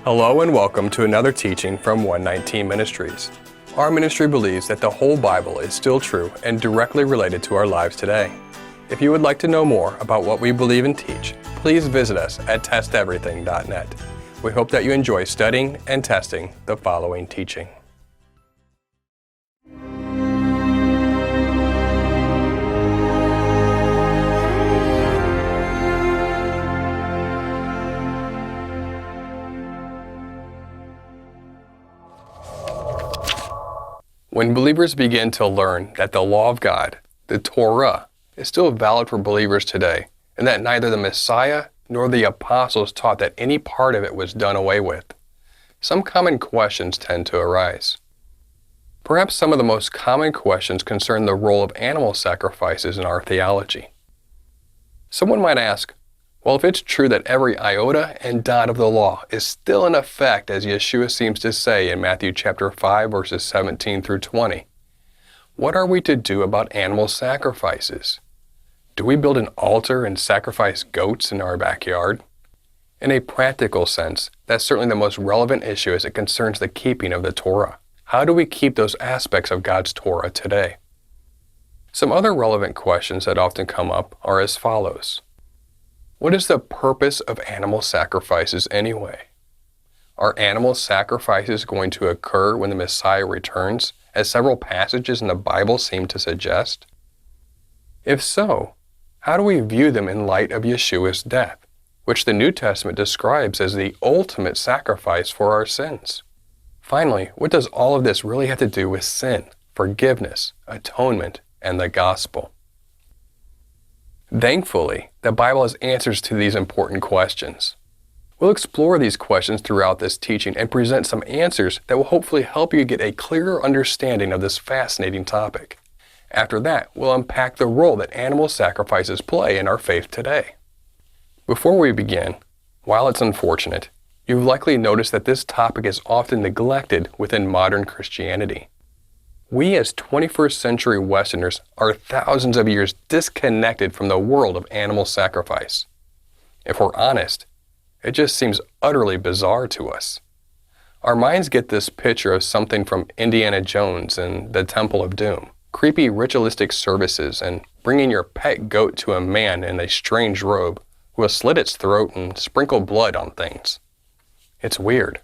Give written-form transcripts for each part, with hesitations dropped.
Hello and welcome to another teaching from 119 Ministries. Our ministry believes that the whole Bible is still true and directly related to our lives today. If you would like to know more about what we believe and teach, please visit us at testeverything.net. We hope that you enjoy studying and testing the following teaching. When believers begin to learn that the law of God, the Torah, is still valid for believers today, and that neither the Messiah nor the apostles taught that any part of it was done away with, some common questions tend to arise. Perhaps some of the most common questions concern the role of animal sacrifices in our theology. Someone might ask, well, if it's true that every iota and dot of the law is still in effect, as Yeshua seems to say in Matthew chapter 5, verses 17 through 20, what are we to do about animal sacrifices? Do we build an altar and sacrifice goats in our backyard? In a practical sense, that's certainly the most relevant issue as it concerns the keeping of the Torah. How do we keep those aspects of God's Torah today? Some other relevant questions that often come up are as follows. What is the purpose of animal sacrifices anyway? Are animal sacrifices going to occur when the Messiah returns, as several passages in the Bible seem to suggest? If so, how do we view them in light of Yeshua's death, which the New Testament describes as the ultimate sacrifice for our sins? Finally, what does all of this really have to do with sin, forgiveness, atonement, and the gospel? Thankfully, the Bible has answers to these important questions. We'll explore these questions throughout this teaching and present some answers that will hopefully help you get a clearer understanding of this fascinating topic. After that, we'll unpack the role that animal sacrifices play in our faith today. Before we begin, while it's unfortunate, you've likely noticed that this topic is often neglected within modern Christianity. We as 21st century Westerners are thousands of years disconnected from the world of animal sacrifice. If we're honest, it just seems utterly bizarre to us. Our minds get this picture of something from Indiana Jones and the Temple of Doom, creepy ritualistic services and bringing your pet goat to a man in a strange robe who will slit its throat and sprinkle blood on things. It's weird.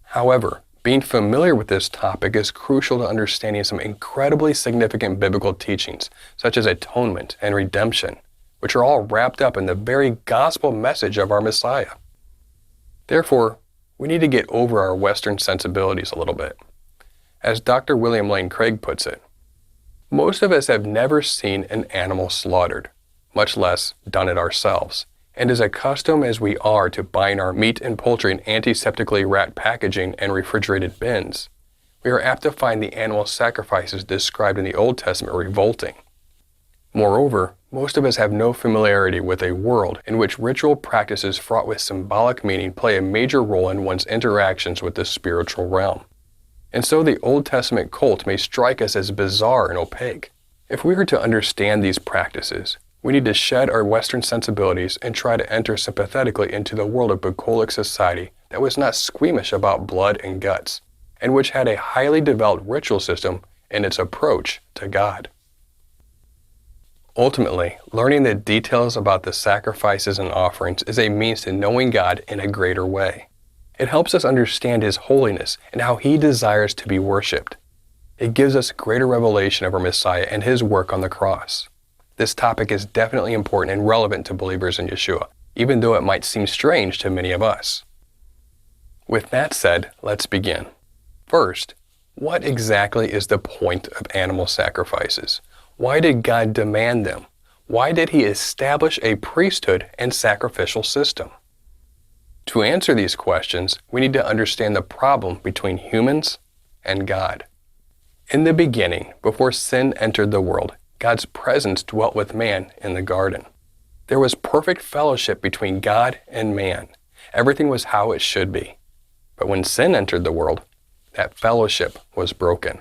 However, being familiar with this topic is crucial to understanding some incredibly significant biblical teachings, such as atonement and redemption, which are all wrapped up in the very gospel message of our Messiah. Therefore, we need to get over our Western sensibilities a little bit. As Dr. William Lane Craig puts it, most of us have never seen an animal slaughtered, much less done it ourselves. And as accustomed as we are to buying our meat and poultry in antiseptically wrapped packaging and refrigerated bins, we are apt to find the animal sacrifices described in the Old Testament revolting. Moreover, most of us have no familiarity with a world in which ritual practices fraught with symbolic meaning play a major role in one's interactions with the spiritual realm. And so the Old Testament cult may strike us as bizarre and opaque. If we are to understand these practices, we need to shed our Western sensibilities and try to enter sympathetically into the world of bucolic society that was not squeamish about blood and guts, and which had a highly developed ritual system in its approach to God. Ultimately, learning the details about the sacrifices and offerings is a means to knowing God in a greater way. It helps us understand His holiness and how He desires to be worshipped. It gives us greater revelation of our Messiah and His work on the cross. This topic is definitely important and relevant to believers in Yeshua, even though it might seem strange to many of us. With that said, let's begin. First, what exactly is the point of animal sacrifices? Why did God demand them? Why did He establish a priesthood and sacrificial system? To answer these questions, we need to understand the problem between humans and God. In the beginning, before sin entered the world, God's presence dwelt with man in the garden. There was perfect fellowship between God and man. Everything was how it should be. But when sin entered the world, that fellowship was broken.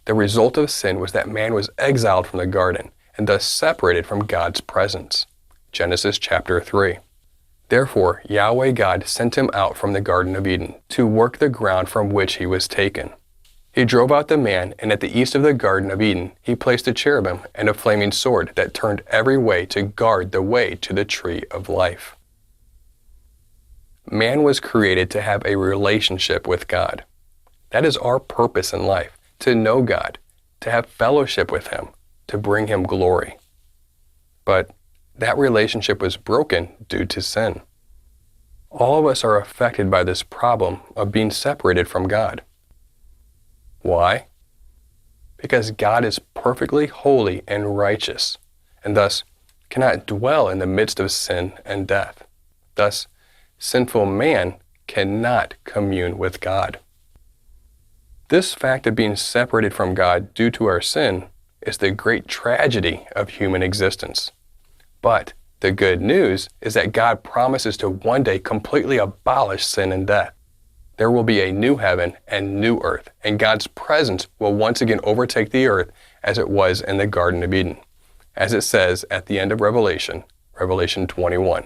The result of sin was that man was exiled from the garden and thus separated from God's presence. Genesis chapter 3. Therefore, Yahweh God sent him out from the Garden of Eden to work the ground from which he was taken. He drove out the man, and at the east of the Garden of Eden he placed a cherubim and a flaming sword that turned every way to guard the way to the tree of life. Man was created to have a relationship with God. That is our purpose in life, to know God, to have fellowship with Him, to bring Him glory. But that relationship was broken due to sin. All of us are affected by this problem of being separated from God. Why? Because God is perfectly holy and righteous, and thus cannot dwell in the midst of sin and death. Thus, sinful man cannot commune with God. This fact of being separated from God due to our sin is the great tragedy of human existence. But the good news is that God promises to one day completely abolish sin and death. There will be a new heaven and new earth, and God's presence will once again overtake the earth as it was in the Garden of Eden, as it says at the end of Revelation 21.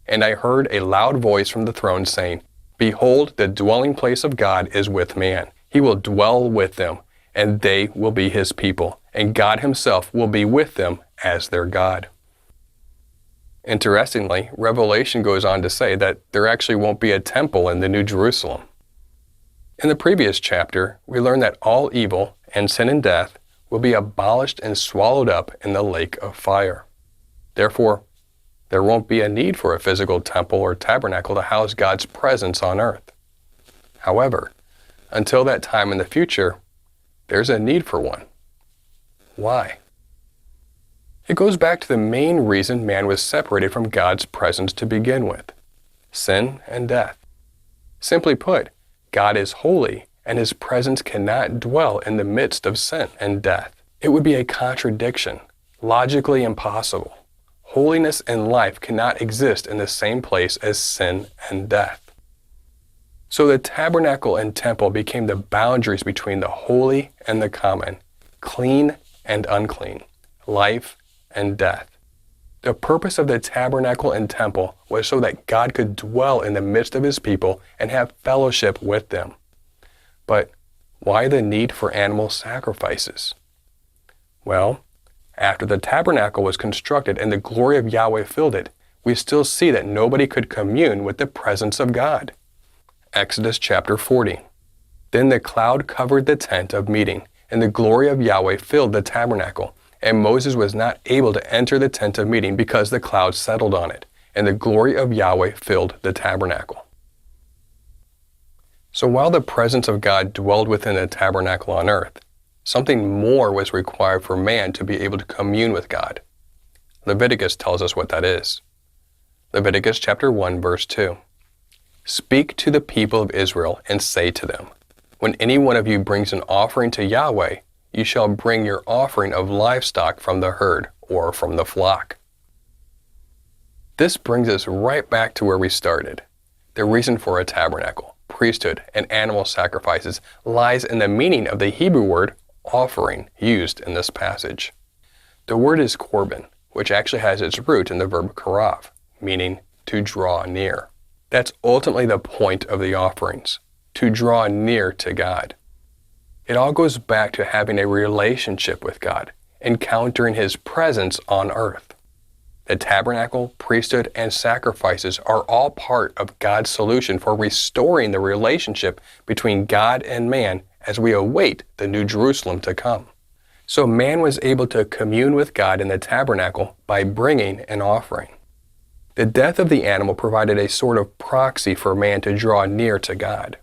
And I heard a loud voice from the throne saying, Behold, the dwelling place of God is with man. He will dwell with them, and they will be His people, and God Himself will be with them as their God. Interestingly, Revelation goes on to say that there actually won't be a temple in the New Jerusalem. In the previous chapter, we learn that all evil and sin and death will be abolished and swallowed up in the lake of fire. Therefore, there won't be a need for a physical temple or tabernacle to house God's presence on earth. However, until that time in the future, there's a need for one. Why? It goes back to the main reason man was separated from God's presence to begin with: sin and death. Simply put, God is holy, and His presence cannot dwell in the midst of sin and death. It would be a contradiction, logically impossible. Holiness and life cannot exist in the same place as sin and death. So the tabernacle and temple became the boundaries between the holy and the common, clean and unclean, life and death. The purpose of the tabernacle and temple was so that God could dwell in the midst of His people and have fellowship with them. But why the need for animal sacrifices? Well, after the tabernacle was constructed and the glory of Yahweh filled it, we still see that nobody could commune with the presence of God. Exodus chapter 40. Then the cloud covered the tent of meeting, and the glory of Yahweh filled the tabernacle. And Moses was not able to enter the tent of meeting because the cloud settled on it, and the glory of Yahweh filled the tabernacle. So while the presence of God dwelled within the tabernacle on earth, something more was required for man to be able to commune with God. Leviticus tells us what that is. Leviticus chapter 1, verse 2. Speak to the people of Israel and say to them, When any one of you brings an offering to Yahweh, you shall bring your offering of livestock from the herd or from the flock. This brings us right back to where we started. The reason for a tabernacle, priesthood, and animal sacrifices lies in the meaning of the Hebrew word offering used in this passage. The word is korban, which actually has its root in the verb karav, meaning to draw near. That's ultimately the point of the offerings, to draw near to God. It all goes back to having a relationship with God, encountering His presence on earth. The tabernacle, priesthood, and sacrifices are all part of God's solution for restoring the relationship between God and man as we await the New Jerusalem to come. So man was able to commune with God in the tabernacle by bringing an offering. The death of the animal provided a sort of proxy for man to draw near to God.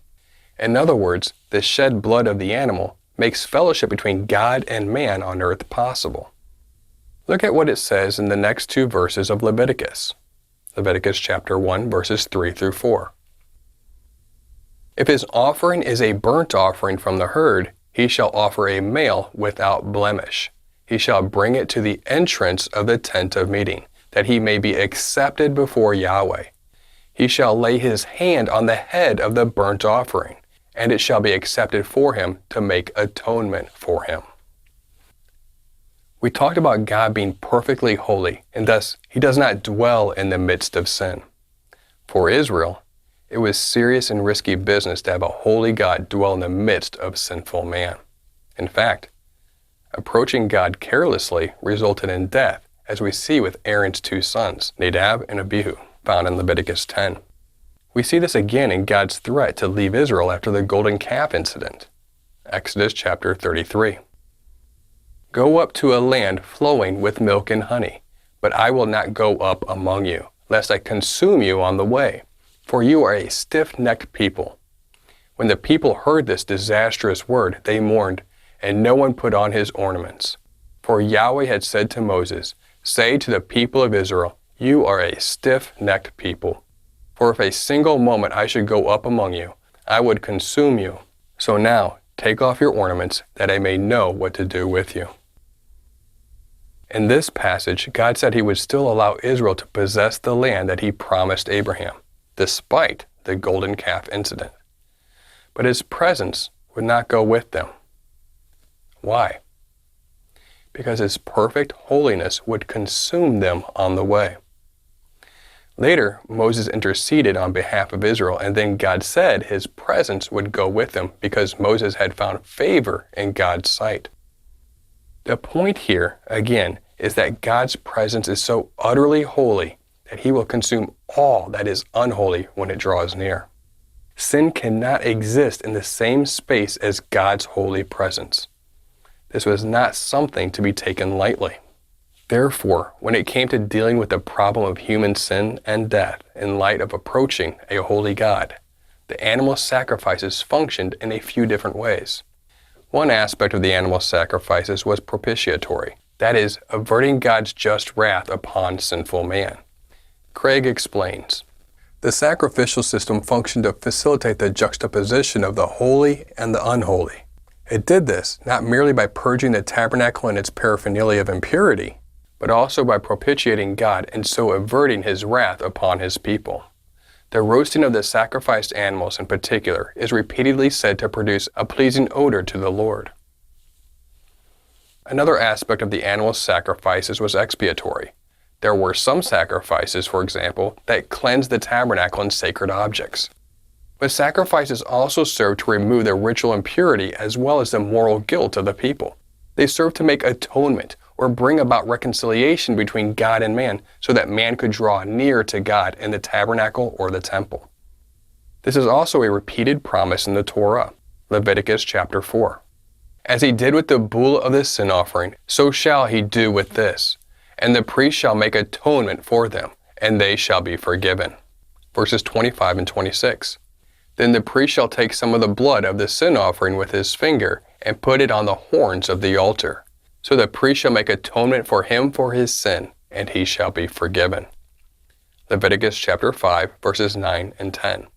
In other words, the shed blood of the animal makes fellowship between God and man on earth possible. Look at what it says in the next two verses of Leviticus. Leviticus chapter 1, verses 3 through 4. If his offering is a burnt offering from the herd, he shall offer a male without blemish. He shall bring it to the entrance of the tent of meeting, that he may be accepted before Yahweh. He shall lay his hand on the head of the burnt offering, and it shall be accepted for him to make atonement for him. We talked about God being perfectly holy, and thus He does not dwell in the midst of sin. For Israel, it was serious and risky business to have a holy God dwell in the midst of sinful man. In fact, approaching God carelessly resulted in death, as we see with Aaron's two sons, Nadab and Abihu, found in Leviticus 10. We see this again in God's threat to leave Israel after the golden calf incident. Exodus chapter 33. Go up to a land flowing with milk and honey, but I will not go up among you, lest I consume you on the way, for you are a stiff-necked people. When the people heard this disastrous word, they mourned, and no one put on his ornaments. For Yahweh had said to Moses, Say to the people of Israel, You are a stiff-necked people. For if a single moment I should go up among you, I would consume you. So now, take off your ornaments, that I may know what to do with you. In this passage, God said he would still allow Israel to possess the land that he promised Abraham, despite the golden calf incident. But his presence would not go with them. Why? Because his perfect holiness would consume them on the way. Later, Moses interceded on behalf of Israel, and then God said his presence would go with them because Moses had found favor in God's sight. The point here, again, is that God's presence is so utterly holy that he will consume all that is unholy when it draws near. Sin cannot exist in the same space as God's holy presence. This was not something to be taken lightly. Therefore, when it came to dealing with the problem of human sin and death in light of approaching a holy God, the animal sacrifices functioned in a few different ways. One aspect of the animal sacrifices was propitiatory, that is, averting God's just wrath upon sinful man. Craig explains, the sacrificial system functioned to facilitate the juxtaposition of the holy and the unholy. It did this not merely by purging the tabernacle and its paraphernalia of impurity, but also by propitiating God and so averting his wrath upon his people. The roasting of the sacrificed animals in particular is repeatedly said to produce a pleasing odor to the Lord. Another aspect of the animal sacrifices was expiatory. There were some sacrifices, for example, that cleansed the tabernacle and sacred objects. But sacrifices also served to remove the ritual impurity as well as the moral guilt of the people. They served to make atonement or bring about reconciliation between God and man so that man could draw near to God in the tabernacle or the temple. This is also a repeated promise in the Torah, Leviticus chapter 4. As he did with the bull of the sin offering, so shall he do with this, and the priest shall make atonement for them, and they shall be forgiven. Verses 25 and 26. Then the priest shall take some of the blood of the sin offering with his finger and put it on the horns of the altar. So the priest shall make atonement for him for his sin, and he shall be forgiven. Leviticus chapter 5, verses 9 and 10.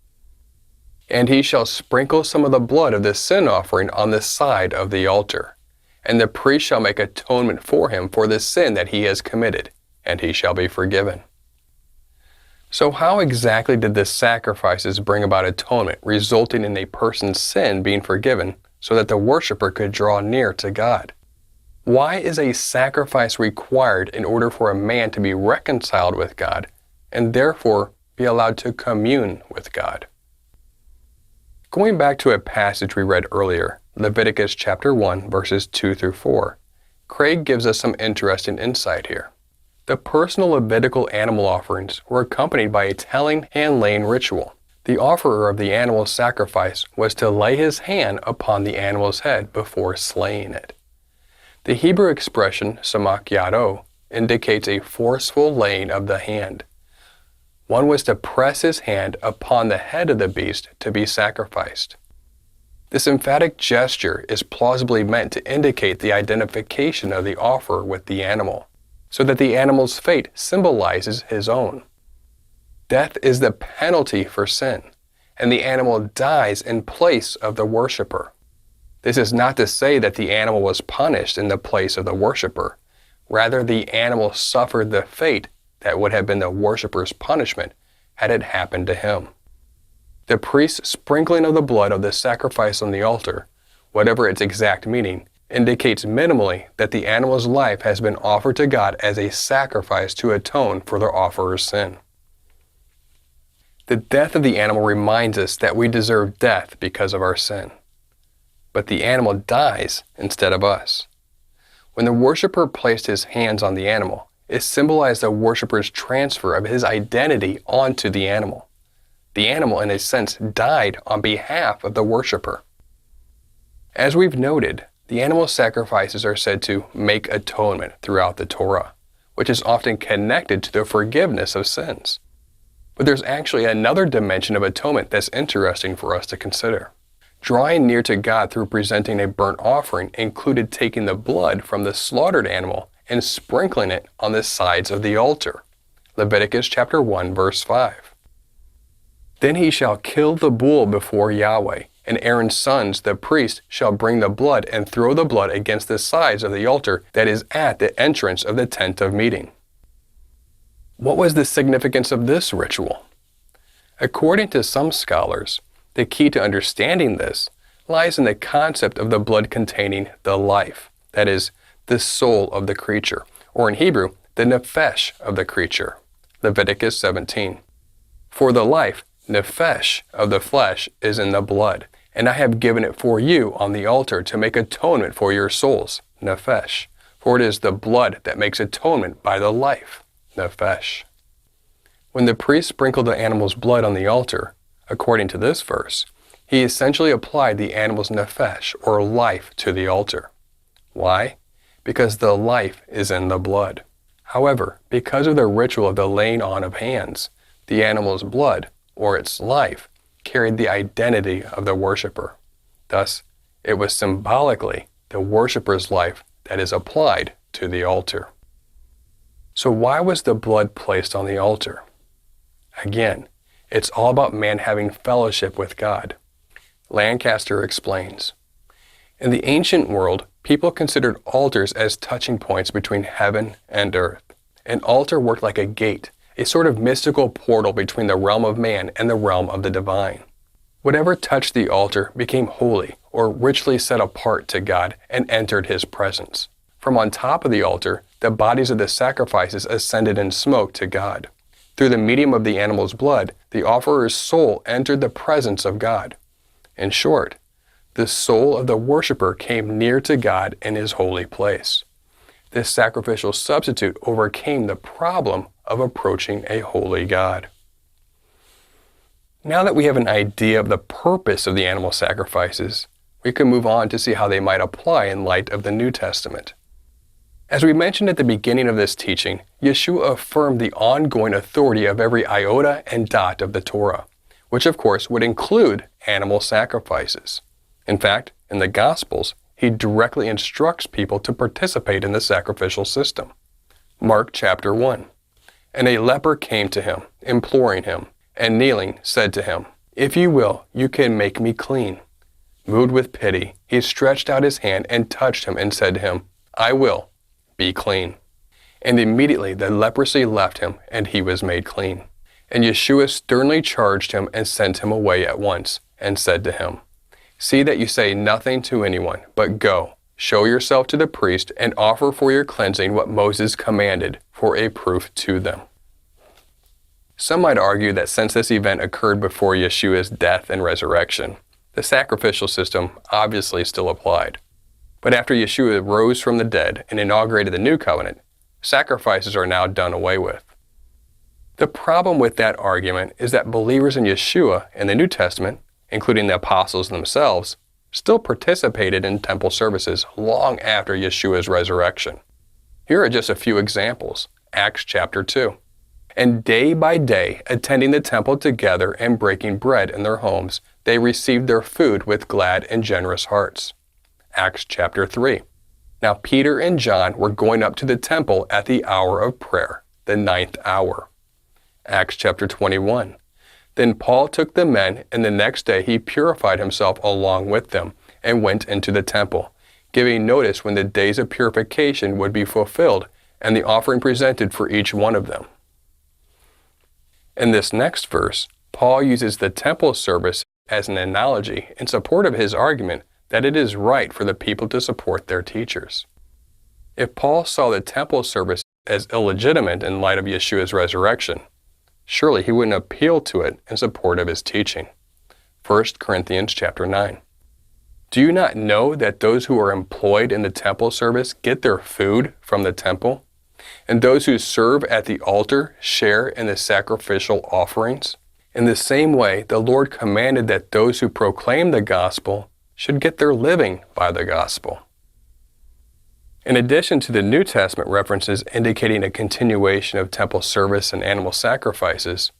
And he shall sprinkle some of the blood of the sin offering on the side of the altar. And the priest shall make atonement for him for the sin that he has committed, and he shall be forgiven. So how exactly did the sacrifices bring about atonement, resulting in a person's sin being forgiven so that the worshiper could draw near to God? Why is a sacrifice required in order for a man to be reconciled with God and therefore be allowed to commune with God? Going back to a passage we read earlier, Leviticus chapter 1, verses 2 through 4, Craig gives us some interesting insight here. The personal Levitical animal offerings were accompanied by a telling hand-laying ritual. The offerer of the animal sacrifice was to lay his hand upon the animal's head before slaying it. The Hebrew expression samak yado indicates a forceful laying of the hand. One was to press his hand upon the head of the beast to be sacrificed. This emphatic gesture is plausibly meant to indicate the identification of the offerer with the animal, so that the animal's fate symbolizes his own. Death is the penalty for sin, and the animal dies in place of the worshiper. This is not to say that the animal was punished in the place of the worshiper. Rather, the animal suffered the fate that would have been the worshiper's punishment had it happened to him. The priest's sprinkling of the blood of the sacrifice on the altar, whatever its exact meaning, indicates minimally that the animal's life has been offered to God as a sacrifice to atone for the offerer's sin. The death of the animal reminds us that we deserve death because of our sin. But the animal dies instead of us. When the worshiper placed his hands on the animal, it symbolized the worshiper's transfer of his identity onto the animal. The animal, in a sense, died on behalf of the worshiper. As we've noted, the animal sacrifices are said to make atonement throughout the Torah, which is often connected to the forgiveness of sins. But there's actually another dimension of atonement that's interesting for us to consider. Drawing near to God through presenting a burnt offering included taking the blood from the slaughtered animal and sprinkling it on the sides of the altar. Leviticus chapter 1, verse 5. Then he shall kill the bull before Yahweh, and Aaron's sons, the priests, shall bring the blood and throw the blood against the sides of the altar that is at the entrance of the tent of meeting. What was the significance of this ritual? According to some scholars, the key to understanding this lies in the concept of the blood containing the life, that is, the soul of the creature, or in Hebrew, the nephesh of the creature. Leviticus 17. For the life, nephesh, of the flesh is in the blood, and I have given it for you on the altar to make atonement for your souls, nephesh. For it is the blood that makes atonement by the life, nephesh. When the priest sprinkled the animal's blood on the altar, according to this verse, he essentially applied the animal's nephesh, or life, to the altar. Why? Because the life is in the blood. However, because of the ritual of the laying on of hands, the animal's blood, or its life, carried the identity of the worshiper. Thus, it was symbolically the worshiper's life that is applied to the altar. So why was the blood placed on the altar? Again, it's all about man having fellowship with God. Lancaster explains, in the ancient world, people considered altars as touching points between heaven and earth. An altar worked like a gate, a sort of mystical portal between the realm of man and the realm of the divine. Whatever touched the altar became holy or richly set apart to God and entered his presence. From on top of the altar, the bodies of the sacrifices ascended in smoke to God. Through the medium of the animal's blood, the offerer's soul entered the presence of God. In short, the soul of the worshiper came near to God in his holy place. This sacrificial substitute overcame the problem of approaching a holy God. Now that we have an idea of the purpose of the animal sacrifices, we can move on to see how they might apply in light of the New Testament. As we mentioned at the beginning of this teaching, Yeshua affirmed the ongoing authority of every iota and dot of the Torah, which of course would include animal sacrifices. In fact, in the Gospels, he directly instructs people to participate in the sacrificial system. Mark chapter 1. And a leper came to him, imploring him, and kneeling said to him, If you will, you can make me clean. Moved with pity, he stretched out his hand and touched him and said to him, I will, be clean. And immediately the leprosy left him, and he was made clean. And Yeshua sternly charged him and sent him away at once, and said to him, See that you say nothing to anyone, but go, show yourself to the priest, and offer for your cleansing what Moses commanded, for a proof to them. Some might argue that since this event occurred before Yeshua's death and resurrection, the sacrificial system obviously still applied. But after Yeshua rose from the dead and inaugurated the new covenant, sacrifices are now done away with. The problem with that argument is that believers in Yeshua in the New Testament, including the apostles themselves, still participated in temple services long after Yeshua's resurrection. Here are just a few examples. Acts chapter 2. And day by day, attending the temple together and breaking bread in their homes, they received their food with glad and generous hearts. Acts chapter 3. Now Peter and John were going up to the temple at the hour of prayer, the 9th hour. Acts chapter 21. Then Paul took the men, and the next day he purified himself along with them, and went into the temple, giving notice when the days of purification would be fulfilled, and the offering presented for each one of them. In this next verse, Paul uses the temple service as an analogy in support of his argument that it is right for the people to support their teachers. If Paul saw the temple service as illegitimate in light of Yeshua's resurrection, surely he wouldn't appeal to it in support of his teaching. 1 Corinthians chapter 9. Do you not know that those who are employed in the temple service get their food from the temple, and those who serve at the altar share in the sacrificial offerings? In the same way, the Lord commanded that those who proclaim the gospel should get their living by the gospel. In addition to the New Testament references indicating a continuation of temple service and animal sacrifices,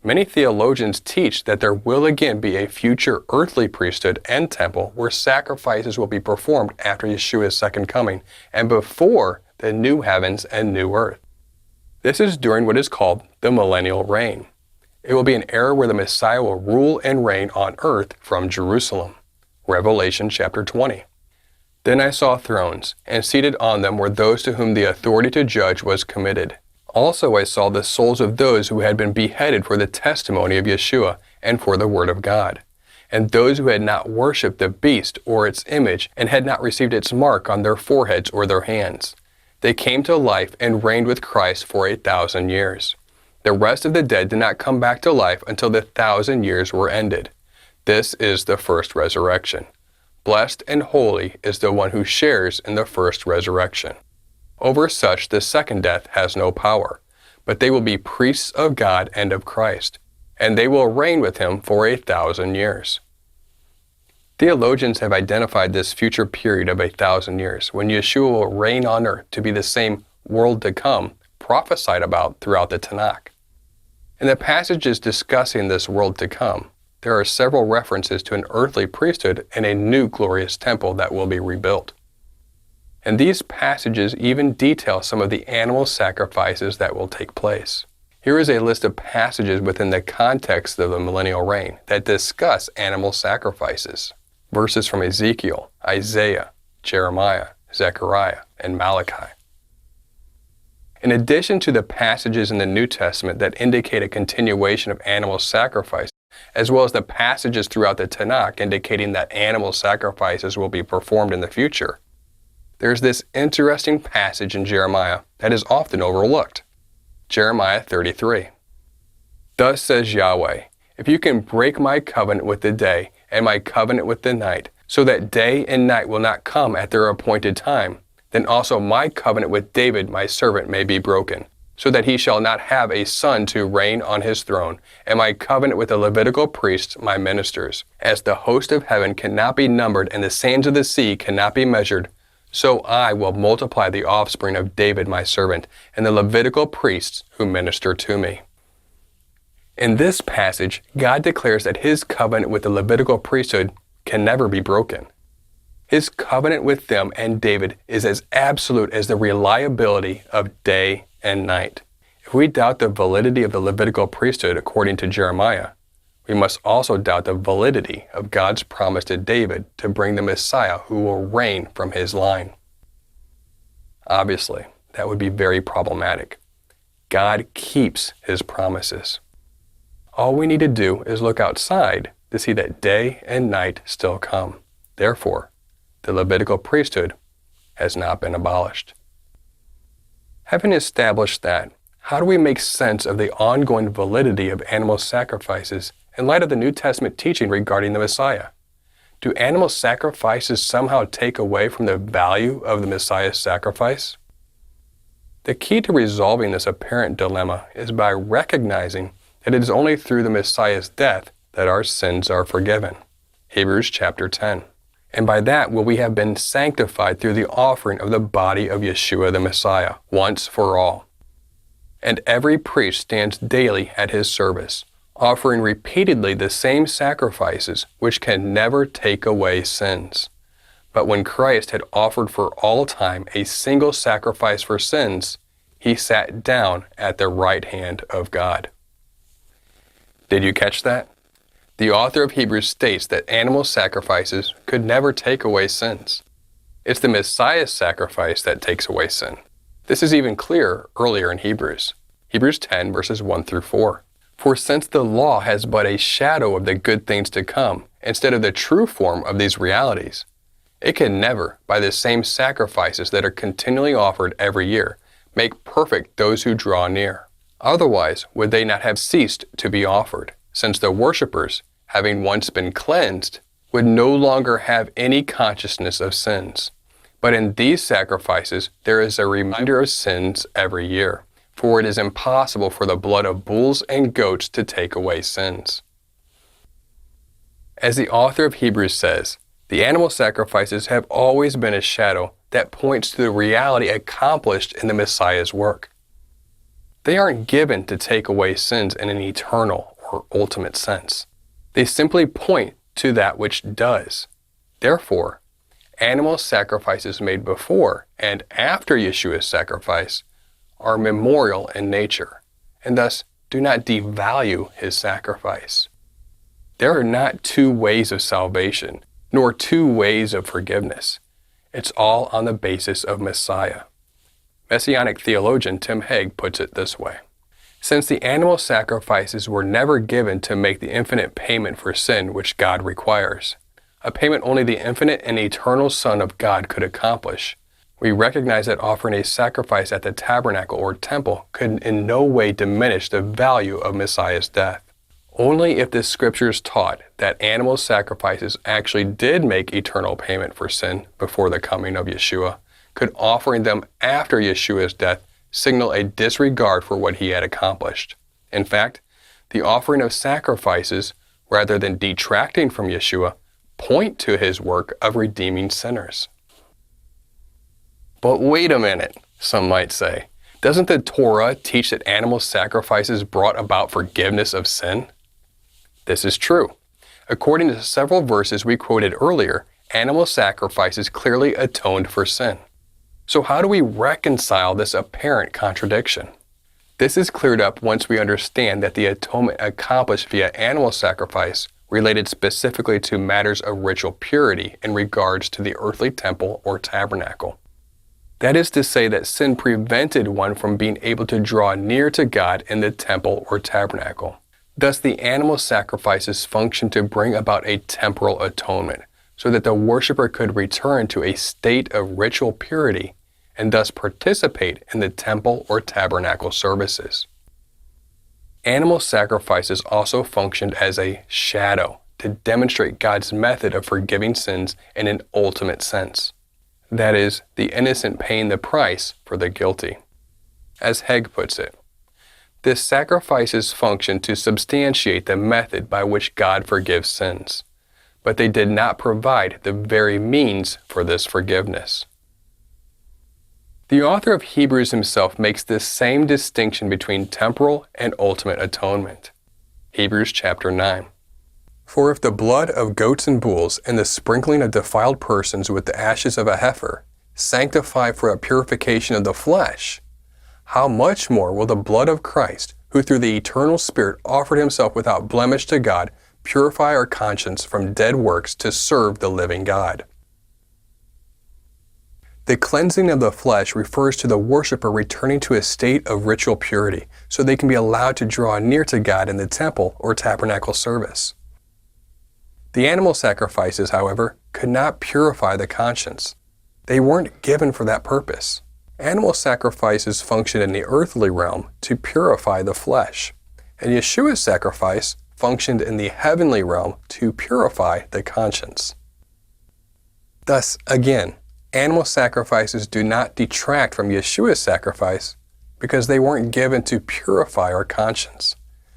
many theologians teach that there will again be a future earthly priesthood and temple where sacrifices will be performed after Yeshua's second coming and before the new heavens and new earth. This is during what is called the millennial reign. It will be an era where the Messiah will rule and reign on earth from Jerusalem. Revelation chapter 20. Then I saw thrones, and seated on them were those to whom the authority to judge was committed. Also I saw the souls of those who had been beheaded for the testimony of Yeshua and for the word of God, and those who had not worshipped the beast or its image and had not received its mark on their foreheads or their hands. They came to life and reigned with Christ for 1,000 years. The rest of the dead did not come back to life until the 1,000 years were ended. This is the first resurrection. Blessed and holy is the one who shares in the first resurrection. Over such the second death has no power, but they will be priests of God and of Christ, and they will reign with him for 1,000 years. Theologians have identified this future period of 1,000 years when Yeshua will reign on earth to be the same world to come prophesied about throughout the Tanakh. In the passages discussing this world to come, there are several references to an earthly priesthood and a new glorious temple that will be rebuilt. And these passages even detail some of the animal sacrifices that will take place. Here is a list of passages within the context of the millennial reign that discuss animal sacrifices. Verses from Ezekiel, Isaiah, Jeremiah, Zechariah, and Malachi. In addition to the passages in the New Testament that indicate a continuation of animal sacrifice, as well as the passages throughout the Tanakh indicating that animal sacrifices will be performed in the future, there's this interesting passage in Jeremiah that is often overlooked. Jeremiah 33. Thus says Yahweh, if you can break my covenant with the day and my covenant with the night, so that day and night will not come at their appointed time, then also my covenant with David my servant may be broken, so that he shall not have a son to reign on his throne, and my covenant with the Levitical priests, my ministers. As the host of heaven cannot be numbered and the sands of the sea cannot be measured, so I will multiply the offspring of David my servant, and the Levitical priests who minister to me. In this passage, God declares that his covenant with the Levitical priesthood can never be broken. His covenant with them and David is as absolute as the reliability of day and night. If we doubt the validity of the Levitical priesthood according to Jeremiah, we must also doubt the validity of God's promise to David to bring the Messiah who will reign from his line. Obviously, that would be very problematic. God keeps his promises. All we need to do is look outside to see that day and night still come. Therefore, the Levitical priesthood has not been abolished. Having established that, how do we make sense of the ongoing validity of animal sacrifices in light of the New Testament teaching regarding the Messiah? Do animal sacrifices somehow take away from the value of the Messiah's sacrifice? The key to resolving this apparent dilemma is by recognizing that it is only through the Messiah's death that our sins are forgiven. Hebrews chapter 10. And by that will we have been sanctified through the offering of the body of Yeshua the Messiah, once for all. And every priest stands daily at his service, offering repeatedly the same sacrifices which can never take away sins. But when Christ had offered for all time a single sacrifice for sins, he sat down at the right hand of God. Did you catch that? The author of Hebrews states that animal sacrifices could never take away sins. It's the Messiah's sacrifice that takes away sin. This is even clearer earlier in Hebrews. Hebrews 10 verses 1 through 4. For since the law has but a shadow of the good things to come, instead of the true form of these realities, it can never, by the same sacrifices that are continually offered every year, make perfect those who draw near. Otherwise, would they not have ceased to be offered, since the worshippers, having once been cleansed, would no longer have any consciousness of sins. But in these sacrifices there is a reminder of sins every year, for it is impossible for the blood of bulls and goats to take away sins. As the author of Hebrews says, the animal sacrifices have always been a shadow that points to the reality accomplished in the Messiah's work. They aren't given to take away sins in an eternal or ultimate sense. They simply point to that which does. Therefore, animal sacrifices made before and after Yeshua's sacrifice are memorial in nature, and thus do not devalue his sacrifice. There are not two ways of salvation, nor two ways of forgiveness. It's all on the basis of Messiah. Messianic theologian Tim Hegg puts it this way: since the animal sacrifices were never given to make the infinite payment for sin which God requires, a payment only the infinite and eternal Son of God could accomplish, we recognize that offering a sacrifice at the tabernacle or temple could in no way diminish the value of Messiah's death. Only if the scriptures taught that animal sacrifices actually did make eternal payment for sin before the coming of Yeshua, could offering them after Yeshua's death signal a disregard for what he had accomplished. In fact, the offering of sacrifices, rather than detracting from Yeshua, point to his work of redeeming sinners. But wait a minute, some might say. Doesn't the Torah teach that animal sacrifices brought about forgiveness of sin? This is true. According to several verses we quoted earlier, animal sacrifices clearly atoned for sin. So how do we reconcile this apparent contradiction? This is cleared up once we understand that the atonement accomplished via animal sacrifice related specifically to matters of ritual purity in regards to the earthly temple or tabernacle. That is to say that sin prevented one from being able to draw near to God in the temple or tabernacle. Thus, the animal sacrifices function to bring about a temporal atonement, so that the worshiper could return to a state of ritual purity and thus participate in the temple or tabernacle services. Animal sacrifices also functioned as a shadow to demonstrate God's method of forgiving sins in an ultimate sense. That is, the innocent paying the price for the guilty. As Hegg puts it, this sacrifices function to substantiate the method by which God forgives sins, but they did not provide the very means for this forgiveness. The author of Hebrews himself makes this same distinction between temporal and ultimate atonement. Hebrews chapter 9. For if the blood of goats and bulls and the sprinkling of defiled persons with the ashes of a heifer sanctify for a purification of the flesh, how much more will the blood of Christ, who through the eternal Spirit offered himself without blemish to God, purify our conscience from dead works to serve the living God? The cleansing of the flesh refers to the worshiper returning to a state of ritual purity, so they can be allowed to draw near to God in the temple or tabernacle service. The animal sacrifices, however, could not purify the conscience. They weren't given for that purpose. Animal sacrifices functioned in the earthly realm to purify the flesh, and Yeshua's sacrifice functioned in the heavenly realm to purify the conscience. Thus, again, animal sacrifices do not detract from Yeshua's sacrifice because they weren't given to purify our conscience.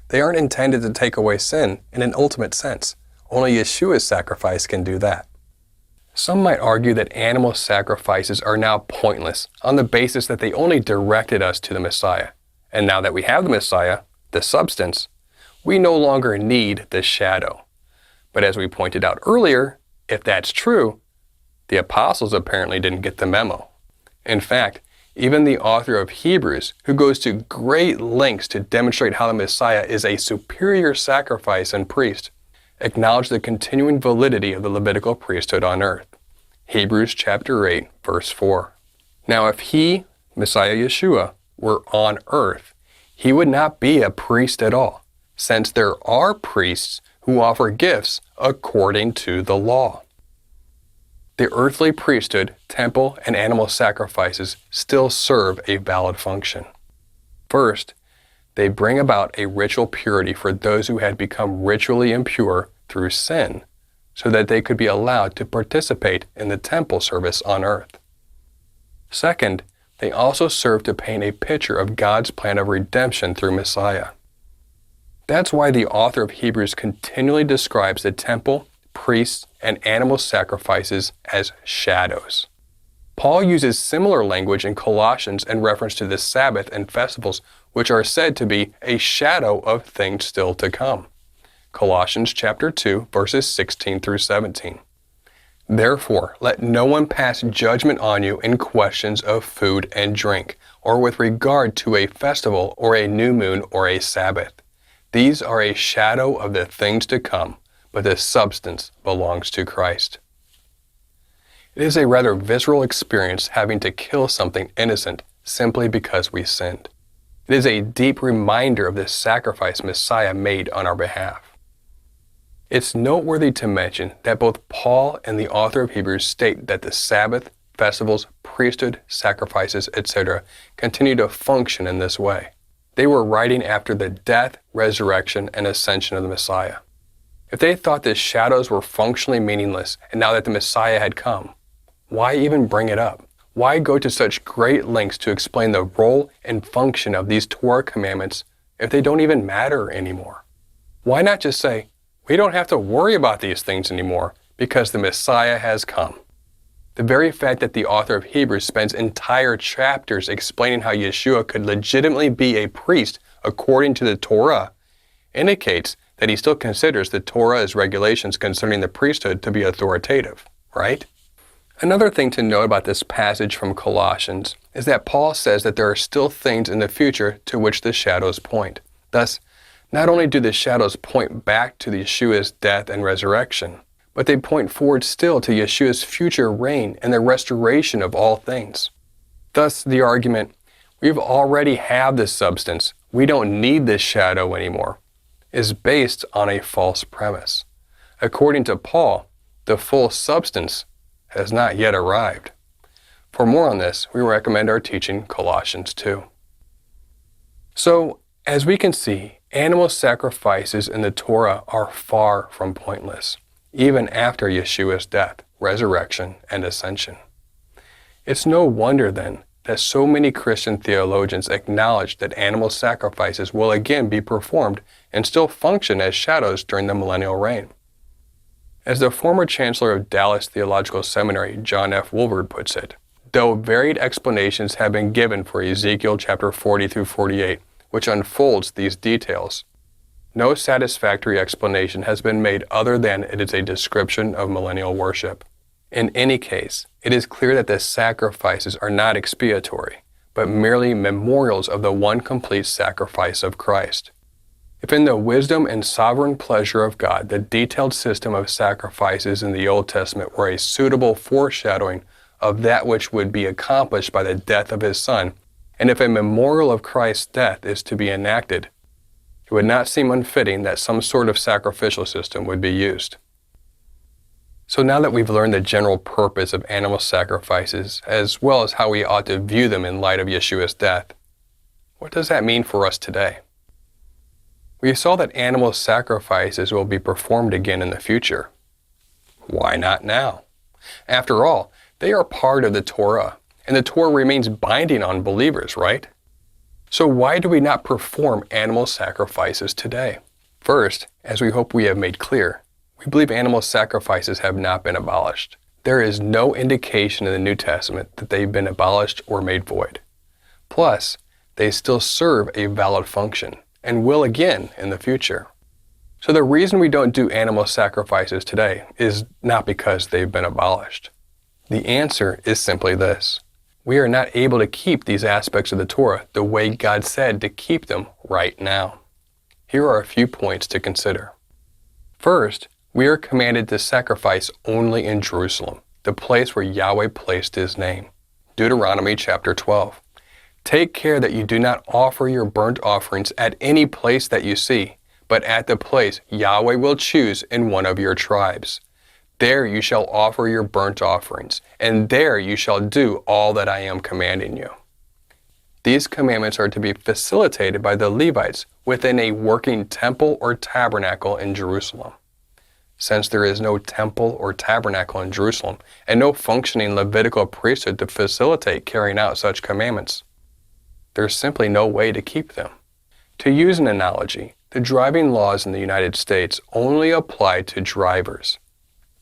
They aren't intended to take away sin in an ultimate sense. Only Yeshua's sacrifice can do that. Some might argue that animal sacrifices are now pointless on the basis that they only directed us to the Messiah. And now that we have the Messiah, the substance, we no longer need the shadow. But as we pointed out earlier, if that's true, the apostles apparently didn't get the memo. In fact, even the author of Hebrews, who goes to great lengths to demonstrate how the Messiah is a superior sacrifice and priest, acknowledged the continuing validity of the Levitical priesthood on earth. Hebrews chapter 8, verse 4. Now if he, Messiah Yeshua, were on earth, he would not be a priest at all, since there are priests who offer gifts according to the law. The earthly priesthood, temple, and animal sacrifices still serve a valid function. First, They bring about a ritual purity for those who had become ritually impure through sin, so that they could be allowed to participate in the temple service on earth. Second, they also serve to paint a picture of God's plan of redemption through Messiah. That's why the author of Hebrews continually describes the temple, priests, and animal sacrifices as shadows. Paul uses similar language in Colossians in reference to the Sabbath and festivals, which are said to be a shadow of things still to come. Colossians chapter 2, verses 16 through 17. Therefore, let no one pass judgment on you in questions of food and drink, or with regard to a festival, or a new moon, or a Sabbath. These are a shadow of the things to come, but the substance belongs to Christ. It is a rather visceral experience having to kill something innocent simply because we sinned. It is a deep reminder of the sacrifice Messiah made on our behalf. It's noteworthy to mention that both Paul and the author of Hebrews state that the Sabbath, festivals, priesthood, sacrifices, etc. continue to function in this way. They were writing after the death, resurrection, and ascension of the Messiah. If they thought the shadows were functionally meaningless and now that the Messiah had come, why even bring it up? Why go to such great lengths to explain the role and function of these Torah commandments if they don't even matter anymore? Why not just say, we don't have to worry about these things anymore because the Messiah has come? The very fact that the author of Hebrews spends entire chapters explaining how Yeshua could legitimately be a priest according to the Torah indicates that he still considers the Torah's regulations concerning the priesthood to be authoritative, right? Another thing to note about this passage from Colossians is that Paul says that there are still things in the future to which the shadows point. Thus, not only do the shadows point back to Yeshua's death and resurrection, but they point forward still to Yeshua's future reign and the restoration of all things. Thus, the argument, we've already have this substance, we don't need this shadow anymore, is based on a false premise. According to Paul, the full substance has not yet arrived. For more on this, we recommend our teaching Colossians 2. So, as we can see, animal sacrifices in the Torah are far from pointless, even after Yeshua's death, resurrection, and ascension. It's no wonder then that so many Christian theologians acknowledge that animal sacrifices will again be performed and still function as shadows during the millennial reign. As the former chancellor of Dallas Theological Seminary, John F. Woolward, puts it, though varied explanations have been given for Ezekiel chapter 40 through 48, which unfolds these details, no satisfactory explanation has been made other than it is a description of millennial worship. In any case, it is clear that the sacrifices are not expiatory, but merely memorials of the one complete sacrifice of Christ. If in the wisdom and sovereign pleasure of God, the detailed system of sacrifices in the Old Testament were a suitable foreshadowing of that which would be accomplished by the death of his Son, and if a memorial of Christ's death is to be enacted, it would not seem unfitting that some sort of sacrificial system would be used. So now that we've learned the general purpose of animal sacrifices, as well as how we ought to view them in light of Yeshua's death, what does that mean for us today? We saw that animal sacrifices will be performed again in the future. Why not now? After all, they are part of the Torah, and the Torah remains binding on believers, right? So why do we not perform animal sacrifices today? First, as we hope we have made clear, we believe animal sacrifices have not been abolished. There is no indication in the New Testament that they've been abolished or made void. Plus, they still serve a valid function, and will again in the future. So the reason we don't do animal sacrifices today is not because they've been abolished. The answer is simply this. We are not able to keep these aspects of the Torah the way God said to keep them right now. Here are a few points to consider. First, we are commanded to sacrifice only in Jerusalem, the place where Yahweh placed his name. Deuteronomy chapter 12. Take care that you do not offer your burnt offerings at any place that you see, but at the place Yahweh will choose in one of your tribes. There you shall offer your burnt offerings, and there you shall do all that I am commanding you. these commandments are to be facilitated by the Levites within a working temple or tabernacle in Jerusalem. Since there is no temple or tabernacle in Jerusalem and no functioning Levitical priesthood to facilitate carrying out such commandments, there's simply no way to keep them. To use an analogy, the driving laws in the United States only apply to drivers.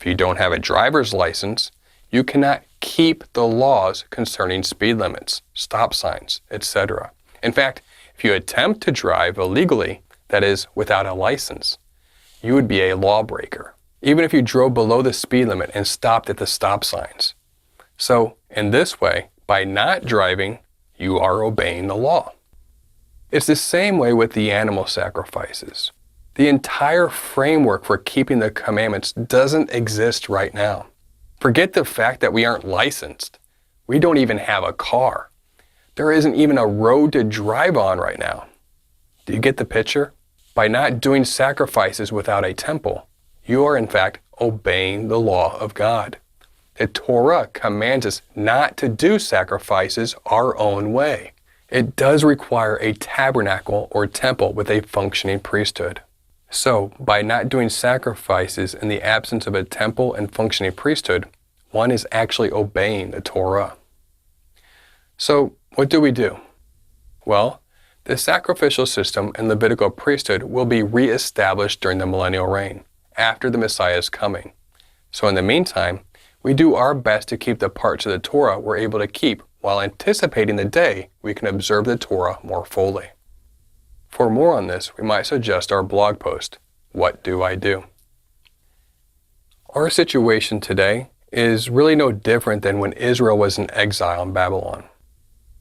If you don't have a driver's license, you cannot keep the laws concerning speed limits, stop signs, etc. In fact, if you attempt to drive illegally, that is, without a license, you would be a lawbreaker, even if you drove below the speed limit and stopped at the stop signs. So, in this way, by not driving, you are obeying the law. It's the same way with the animal sacrifices. The entire framework for keeping the commandments doesn't exist right now. Forget the fact that we aren't licensed. We don't even have a car. There isn't even a road to drive on right now. Do you get the picture? By not doing sacrifices without a temple, you are in fact obeying the law of God. The Torah commands us not to do sacrifices our own way. It does require a tabernacle or temple with a functioning priesthood. So, by not doing sacrifices in the absence of a temple and functioning priesthood, one is actually obeying the Torah. So, what do we do? Well, the sacrificial system and Levitical priesthood will be reestablished during the millennial reign, after the Messiah's coming. So in the meantime, we do our best to keep the parts of the Torah we're able to keep while anticipating the day we can observe the Torah more fully. For more on this, we might suggest our blog post, What Do I Do? Our situation today is really no different than when Israel was in exile in Babylon.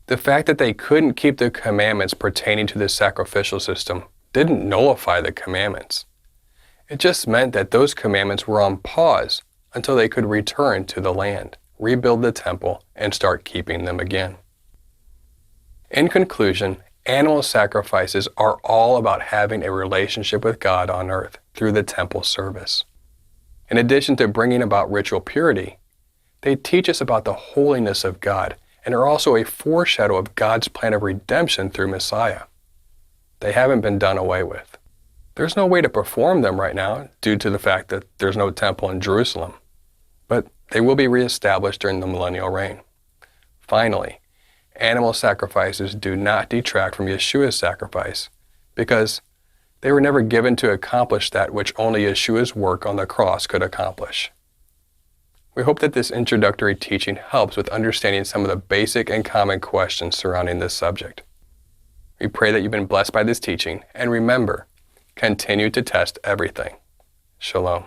The fact that they couldn't keep the commandments pertaining to the sacrificial system didn't nullify the commandments. It just meant that those commandments were on pause until they could return to the land, rebuild the temple, and start keeping them again. In conclusion, animal sacrifices are all about having a relationship with God on earth through the temple service. In addition to bringing about ritual purity, they teach us about the holiness of God and are also a foreshadow of God's plan of redemption through Messiah. They haven't been done away with. There's no way to perform them right now due to the fact that there's no temple in Jerusalem, but they will be reestablished during the millennial reign. Finally, animal sacrifices do not detract from Yeshua's sacrifice because they were never given to accomplish that which only Yeshua's work on the cross could accomplish. We hope that this introductory teaching helps with understanding some of the basic and common questions surrounding this subject. We pray that you've been blessed by this teaching, and remember, continue to test everything. Shalom.